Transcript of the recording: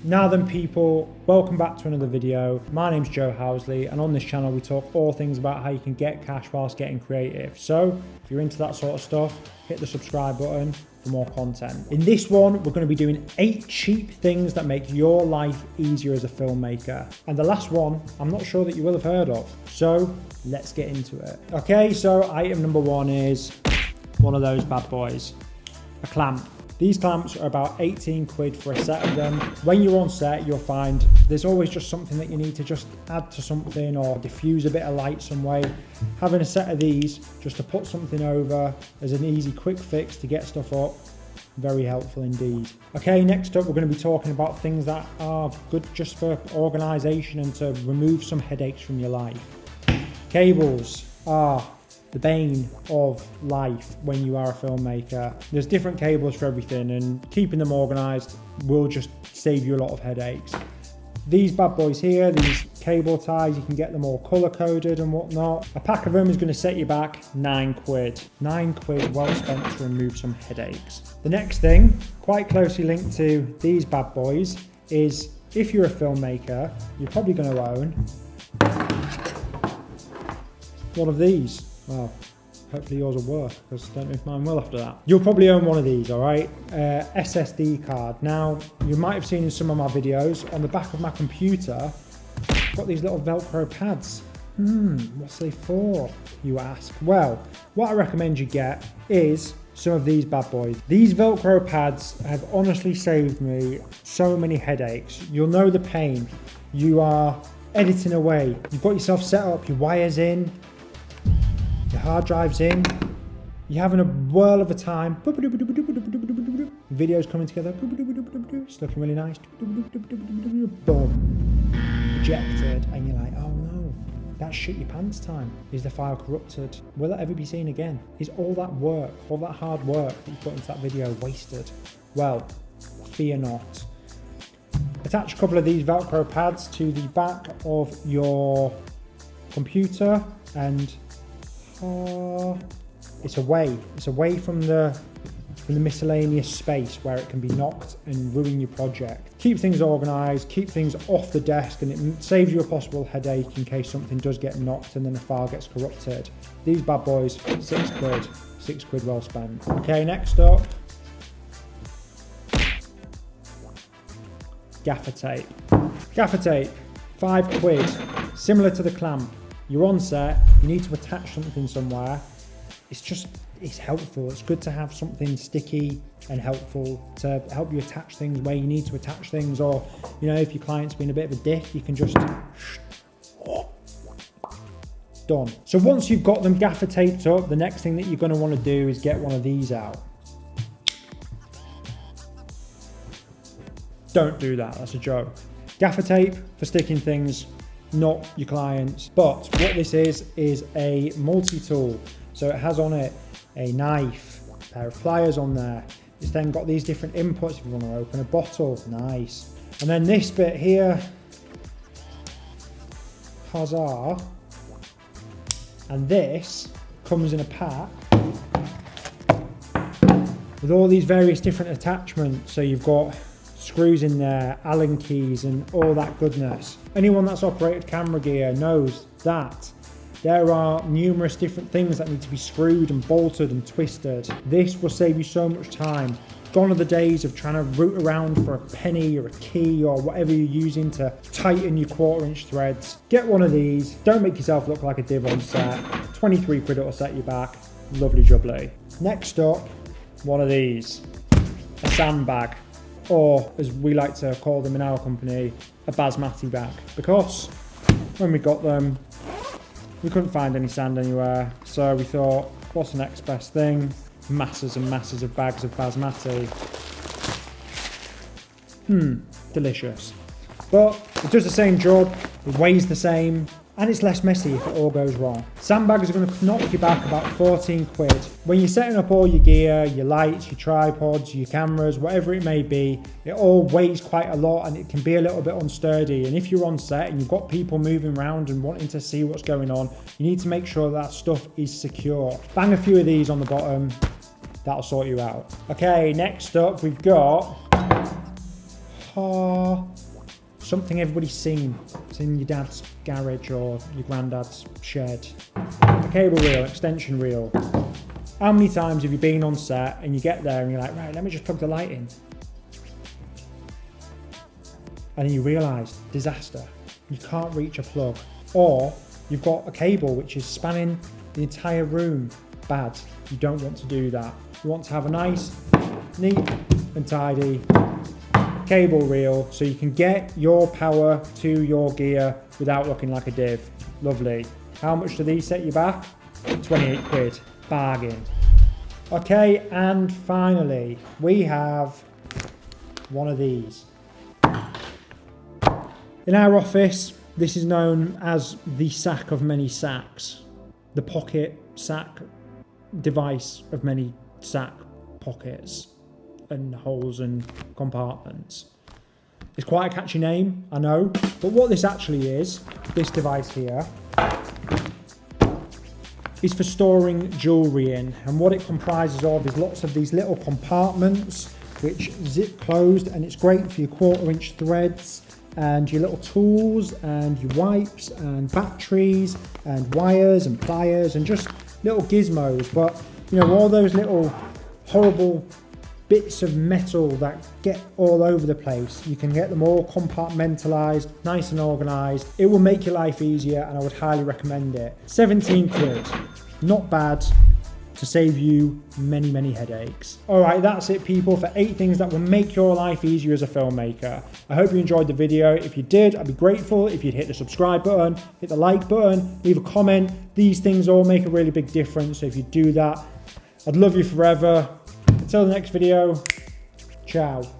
Now then people, welcome back to another video. My name's Joe Housley, and on this channel we talk all things about how you can get cash whilst getting creative. So if you're into that sort of stuff, hit the subscribe button for more content. In this one, we're going to be doing 8 cheap things that make your life easier as a filmmaker. And the last one, I'm not sure that you will have heard of. So let's get into it. Okay, so item number 1 is one of those bad boys, a clamp. These clamps are about 18 quid for a set of them. When you're on set, you'll find there's always just something that you need to just add to something or diffuse a bit of light some way. Having a set of these just to put something over as an easy quick fix to get stuff up, very helpful indeed. Okay, next up we're going to be talking about things that are good just for organisation and to remove some headaches from your life. Cables are the bane of life when you are a filmmaker. There's different cables for everything, and keeping them organised will just save you a lot of headaches. These bad boys here, these cable ties, you can get them all colour coded and whatnot. A pack of them is going to set you back 9 quid. 9 quid well spent to remove some headaches. The next thing, quite closely linked to these bad boys, is if you're a filmmaker, you're probably going to own one of these. Well, hopefully yours will work, because I don't know if mine will after that. You'll probably own one of these, all right? SSD card. Now, you might have seen in some of my videos, on the back of my computer, I've got these little Velcro pads. What's they for, you ask? Well, what I recommend you get is some of these bad boys. These Velcro pads have honestly saved me so many headaches. You'll know the pain. You are editing away. You've got yourself set up, your wires in, your hard drive's in, you're having a whirl of a time, videos coming together, it's looking really nice, boom, ejected, and you're like, oh no, that's shit your pants time. Is the file corrupted? Will that ever be seen again? Is all that work, all that hard work that you put into that video wasted? Well, fear not. Attach a couple of these Velcro pads to the back of your computer, and it's away from the miscellaneous space where it can be knocked and ruin your project. Keep things organised, keep things off the desk, and it saves you a possible headache in case something does get knocked and then the file gets corrupted. These bad boys, 6 quid. 6 quid well spent. Okay, next up, gaffer tape. Gaffer tape, 5 quid, similar to the clamp. You're on set, you need to attach something somewhere. It's helpful. It's good to have something sticky and helpful to help you attach things where you need to attach things, or, you know, if your client's been a bit of a dick, you can just done. So once you've got them gaffer taped up, the next thing that you're going to want to do is get one of these out. Don't do that, that's a joke. Gaffer tape for sticking things, not your clients. But what this is a multi-tool. So it has on it a knife, a pair of pliers on there. It's then got these different inputs if you want to open a bottle, nice. And then this bit here, huzzah. And this comes in a pack with all these various different attachments. So you've got screws in there, Allen keys, and all that goodness. Anyone that's operated camera gear knows that there are numerous different things that need to be screwed and bolted and twisted. This will save you so much time. Gone are the days of trying to root around for a penny or a key or whatever you're using to tighten your 1/4-inch threads. Get one of these. Don't make yourself look like a div on set. 23 quid it'll set you back. Lovely jubbly. Next up, one of these. A sandbag. Or, as we like to call them in our company, a basmati bag. Because when we got them, we couldn't find any sand anywhere. So we thought, what's the next best thing? Masses and masses of bags of basmati. Delicious. But it does the same job, it weighs the same, and it's less messy if it all goes wrong. Sandbags are going to knock you back about 14 quid. When you're setting up all your gear, your lights, your tripods, your cameras, whatever it may be, it all weighs quite a lot and it can be a little bit unsturdy. And if you're on set and you've got people moving around and wanting to see what's going on, you need to make sure that stuff is secure. Bang a few of these on the bottom, that'll sort you out. Okay, next up we've got car, something everybody's seen. It's in your dad's garage or your granddad's shed. A cable reel, extension reel. How many times have you been on set and you get there and you're like, right, let me just plug the light in. And then you realise, disaster, you can't reach a plug. Or you've got a cable which is spanning the entire room. Bad, you don't want to do that. You want to have a nice, neat and tidy cable reel so you can get your power to your gear without looking like a div. Lovely. How much do these set you back? 28 quid, bargain. Okay, and finally, we have one of these. In our office, this is known as the sack of many sacks, the pocket sack device of many sack pockets and holes and compartments. It's quite a catchy name, I know, but what this actually is, this device here, is for storing jewellery in, and what it comprises of is lots of these little compartments which zip closed, and it's great for your 1/4" threads and your little tools and your wipes and batteries and wires and pliers and just little gizmos. But you know, all those little horrible bits of metal that get all over the place, you can get them all compartmentalized, nice and organized. It will make your life easier, and I would highly recommend it. 17 quid, not bad, to save you many, many headaches. All right, that's it, people, for 8 things that will make your life easier as a filmmaker. I hope you enjoyed the video. If you did, I'd be grateful if you'd hit the subscribe button, hit the like button, leave a comment. These things all make a really big difference, so if you do that, I'd love you forever. Until the next video, ciao.